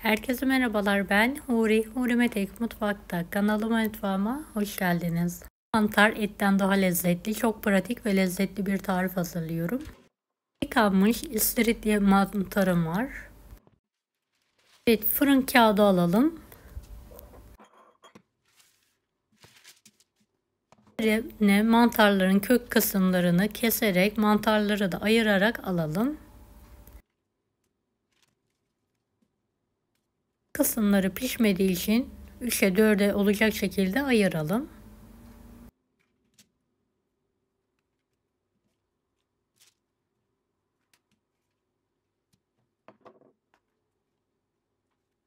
Herkese merhabalar, ben Huri. Huri Metek Mutfak'ta kanalıma, mutfağıma hoş geldiniz. Mantar etten daha lezzetli, çok pratik ve lezzetli bir tarif hazırlıyorum. Yıkanmış istiridye mantarım var. Evet, fırın kağıdı alalım. Üzerine mantarların kök kısımlarını keserek, mantarları da ayırarak alalım. Kısımları pişmediği için 3'e 4'e olacak şekilde ayıralım.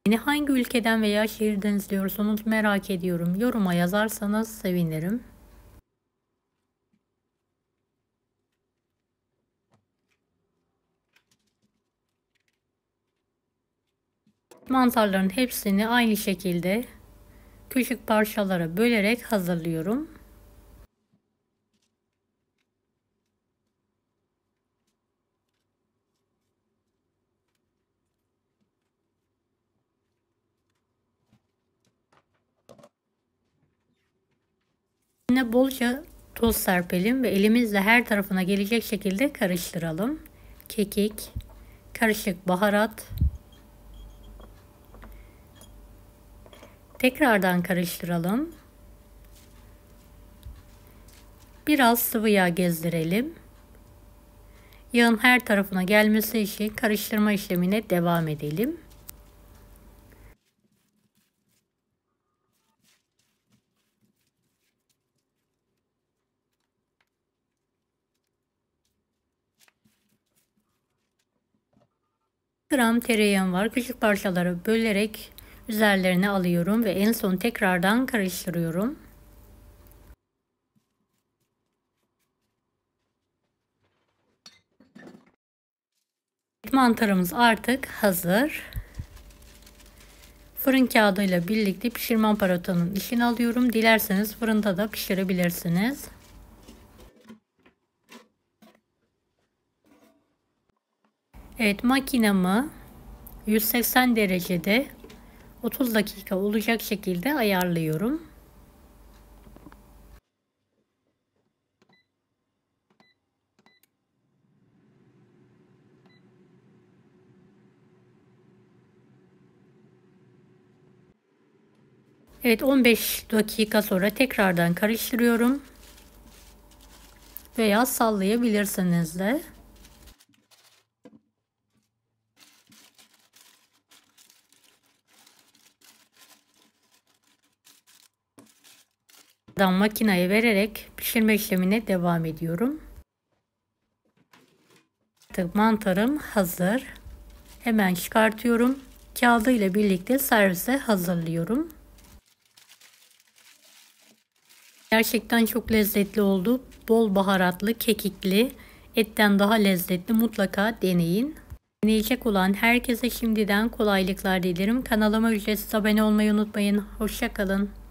Beni hangi ülkeden veya şehirden izliyorsunuz merak ediyorum. Yoruma yazarsanız sevinirim. Mantarların hepsini aynı şekilde küçük parçalara bölerek hazırlıyorum. Yine bolca toz serpelim ve elimizle her tarafına gelecek şekilde karıştıralım. Kekik, karışık baharat. Tekrardan karıştıralım. Biraz sıvı yağ gezdirelim. Yağın her tarafına gelmesi için karıştırma işlemine devam edelim. Gram tereyağım var. Küçük parçalara bölerek üzerlerine alıyorum ve en son tekrardan karıştırıyorum. Mantarımız artık hazır. Fırın kağıdıyla birlikte pişirme aparatının içine alıyorum. Dilerseniz fırında da pişirebilirsiniz. Evet, makinamı 180 derecede 30 dakika olacak şekilde ayarlıyorum. Evet, 15 dakika sonra tekrardan karıştırıyorum. Veya sallayabilirsiniz de. Makineye vererek pişirme işlemine devam ediyorum. Artık mantarım hazır. Hemen çıkartıyorum. Kağıdı ile birlikte servise hazırlıyorum. Gerçekten çok lezzetli oldu. Bol baharatlı, kekikli, etten daha lezzetli, mutlaka deneyin. Deneyecek olan herkese şimdiden kolaylıklar dilerim. Kanalıma ücretsiz abone olmayı unutmayın. Hoşça kalın.